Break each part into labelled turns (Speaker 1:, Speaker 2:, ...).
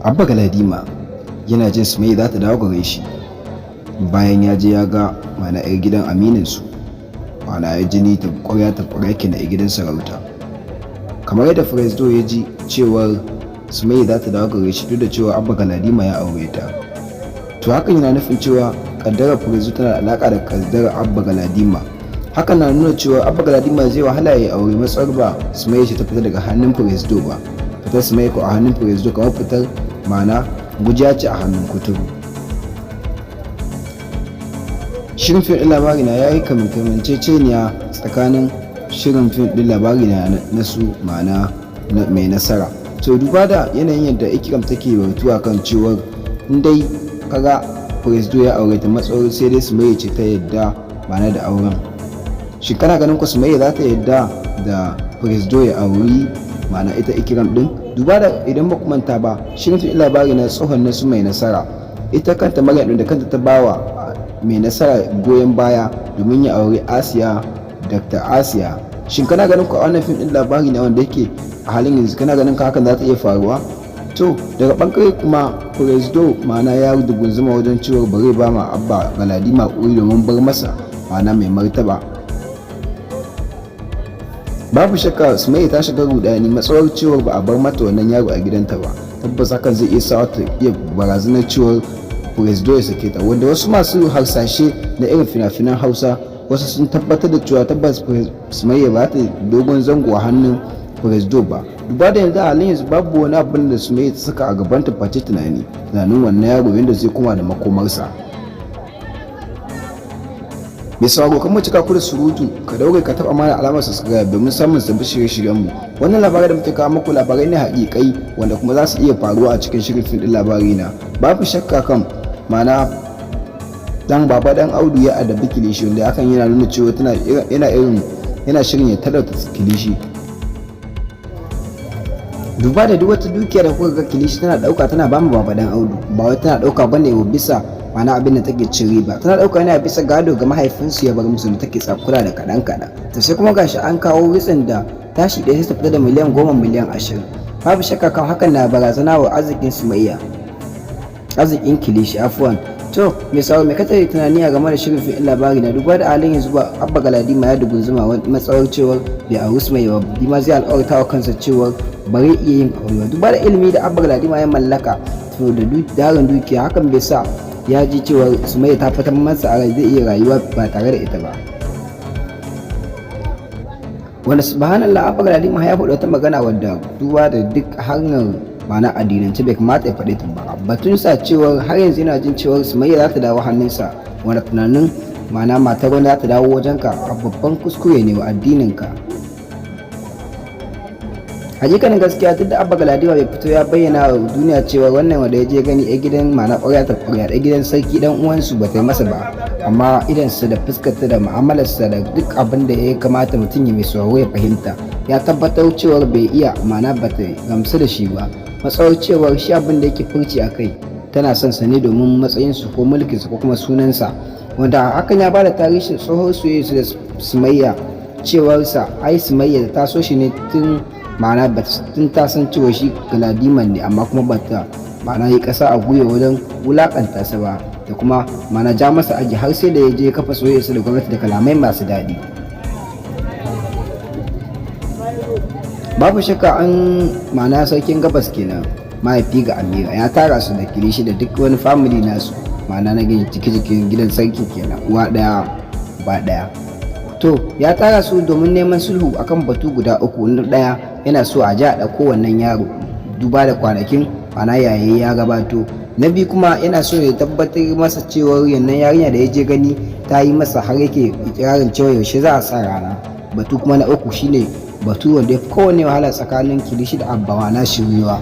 Speaker 1: Abba Galadima yana jin Sumayya za ta dawo gare shi bayan ya je ya ga mana 'yar gidan amininsu, mana ya jini ta ƙwarya ta ƙwarya na 'yar gidan sarauta. Kamar yadda Firesdo ya ji cewar Sumayya za ta dawo gare shi duk da cewa Abba Galadima ya aure ta, to hakan yana nufin cewa kaddarar Firesdo tana da alaƙa da kaddarar Abba Galadima. Hakan na nuna cewa Abba Galadima zai wahala ya aure matsar ba Sumayya ce ta fita daga hannun Firesdo ba. Fitar Sumayya ko a hannun Firesdo kamar fitar mana gujiya ce a hannun kuturu. Shirin fim ɗin labarina ya yi kamanceceniya tsakanin shirin fim ɗin labarina na su ma'ana mai nasara. To duba da yanayin yadda Ikram take bautuwa kan cewar in dai kaga Firesdo ya aure ta matsawar sai dai Sumayya ce ta yadda ma'ana da auren. Shin kana ganin ku Sumayya za ta yadda da Firesdo ya auri ma'ana ita Ikram ɗin? Duba da idan ba ku manta ba, shirin fim labari na tsohon na su mai nasara, ita kanta Maryam ɗin da kanta ta bawa mai nasara goyon baya domin ya auri Asiya, Dr. Asiya. Shin kana ganin ku a wannan fim ɗin labari na wanda yake a halin yanzu, kana ganin ka hakan za ta iya faruwa? To daga bangare kuma Firesdo ma'ana ya dugunzuma wajen cewa bare ba ma Abba Galadima ƙuri domin bar masa ma'ana mai martaba. Babu shakka Sumayya ta shiga rudani matsawar cewar ba a bar mata wannan yaro a gidanta ba. Tabbas hakan zai iya sa ta iya barazanar cewar Firesdo ya sake ta, wanda wasu masu harsashe na irin fina-finan Hausa wasu sun tabbatar da cewa tabbas Sumayya ba ta dogon zango a hannun Firesdo ba. Duba da yanzu a halin yanzu babu wani abin da Sumayya ta saka a gaban ta face tunanin wannan yaro yadda zai koma da makomarsa. Mai sauraro kan cika ku da surutu, ka daure ka taba mana alamar subscribe domin samun sabbin shirye-shiryen mu. Wannan labarai da muke kawo muku labarai ne haƙiƙai wanda kuma za su iya faruwa a cikin shirin fim din labari na. Babu shakka kan mana dan baba dan Audu ya adabi Kilishi, wanda hakan yana nuna cewa yana shirin ya talauta Kilishi. Duba da duk wata dukiya da kuka ga Kilishi tana dauka tana ba mu baba dan Audu, ba wai tana dauka bane bisa mana abin da take cin riba, tana dauka yana bisa gado ga mahaifinsu ya bar musu da take tsakura da kadan to sai kuma gashi an kawo witsin da tashi ɗaya sai ta fita da miliyan 10 miliyan 20. Babu shakka kan hakan na barazana wa arzikin Sumayya, arzikin Kilishi afwan. To me sawo me kace tunani a game da shirin fim labari na? Duba da halin yanzu ba Abba Galadima ya dugunzuma matsawar cewar bai auri Sumayya ba, Dima zai alƙawarta wa kansa cewar bare iya yin aure. Duba da ilimi da Abba Galadima ya mallaka to da darin dukiya, hakan bai sa ya ji cewa Sumayya ta fitar masa a rai zai iya rayuwa ba tare da ita ba. Wanda subhanallah Abba Galadima ya faɗi wata magana wadda duba da duk hanyar ma'ana addinance bai kamata ya faɗi ta ba. Batun sa cewar har yanzu yana jin cewar Sumayya za ta dawo hannunsa, wanda tunanin ma'ana matar wanda za ta dawo wajenka a babban kuskure ne wa addininka. Hakikanin gaskiya duk da Abba Galadima bai fito ya bayyana wa duniya cewa wannan wanda ya je gani a gidan ma'ana ƙwarya ta ƙwarya a gidan sarki dan uwansu ba ta yi masa ba, amma idansa da fuskarta da mu'amalarsa da duk abin da ya kamata mutum ya mai sauraro ya fahimta ya tabbatar cewar bai iya ma'ana ba ta gamsu da shi ba. Matsawar cewar shi abin da yake furci a kai tana son sa ne domin matsayinsu ko mulkinsa ko kuma sunansa, wanda hakan ya bada tarihin tsohon soyayya da Sumayya cewarsa ai Sumayya ta so shi ne tun ma'ana tun ta san cewa shi Galadiman ne, amma kuma bata ma'ana yi ƙasa a gwiwa wajen wulakanta sa ba da kuma ma'ana ja masa aji har sai da ya je kafa soyayyarsa da gwamnati da kalamai masu daɗi. Babu shakka an ma'ana sarkin gabas kenan mahaifi ga Amira ya tara su da Kilishi da duk wani family nasu, ma'ana na jikin gidan sarki kenan, uwa ɗaya ba ɗaya. To ya tara su domin neman sulhu akan batu guda uku. Wani ɗaya yana so a ji a ɗauko wannan yaro duba da kwanakin ma'ana yayi ya gabato. Na biyu kuma yana so ya tabbatar masa cewa yannan yarinya da ya je gani ta yi masa, har yake ikirarin cewa yaushe za a sa rana. Batu kuma na uku shine batu wanda ya fi kowane wahala tsakanin Kilishi da Abba na shiriwa.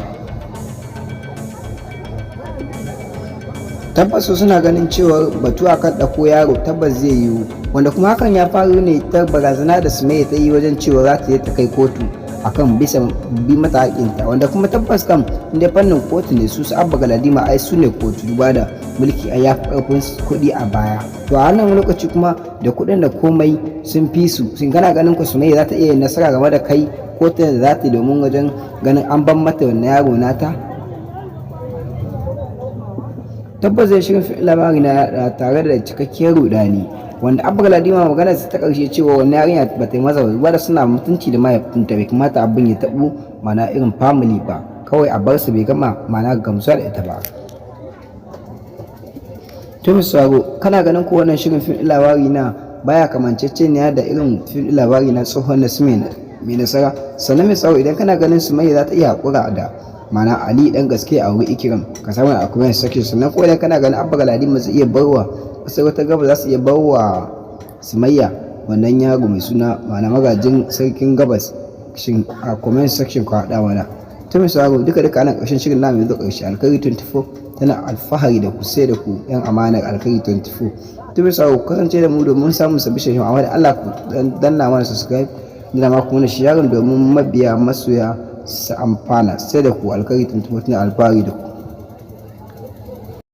Speaker 1: Tabbas suna ganin cewa batu akan ɗauko yaro tabbas zai yiwu, wanda kuma hakan ya faru ne ta barazana da Sumayya ta yi wajen cewa za ta je ta kai kotu akan bisa bi mata haƙinta, wanda kuma tabbas kam inda fannin kotu ne su Abba Galadima ai su ne kotu, duba da mulki a yafi ƙarfin kuɗi a baya. To a wannan lokaci kuma da kuɗin da komai sun fi su, sun kana ganin ku Sumayya za ta iya nasara game da kai kotun da za ta yi domin wajen ganin an ban mata wannan yaro nata? tabbas zai shirin fim labarina tare da cikakkiyar rudani, wanda abba galadima magana ta karshe cewa wannan yarinya ba ta yi masa ba da suna mutunci da mahaifinta, bai kamata abin ya tabu mana irin family ba, kawai a bar su bai gama mana gamsuwa da ita ba. to misaro kana ganin ko wannan shirin fim labari na baya kamanceceniya da irin fim labari na tsohon na mai nasara? Sannan mai tsaro idan kana ganin Sumayya za ta iya haƙura da mana Ali dan gaske a wuri Ikram ka samu a kuma sake, sannan ko idan kana ganin Abba Galadima zai iya barwa sai wata gaba za su iya barwa Sumayya wannan yaro mai suna mana magajin sarkin gabas, shin a comment section ka haɗa mana. to mai tsaro duka ana ƙarshen shirin namu yanzu ƙarshe. Alkhairi 24 tana alfahari da ku sai da ku yan amanar Alkhairi 24. to mai tsaro kasance da mu domin samun sabbin shirin, amma da Allah ku danna mana subscribe da ma kuma sharing domin mabiya masoya su amfana. sai da ku Alkhairi 24 tana alfahari da ku.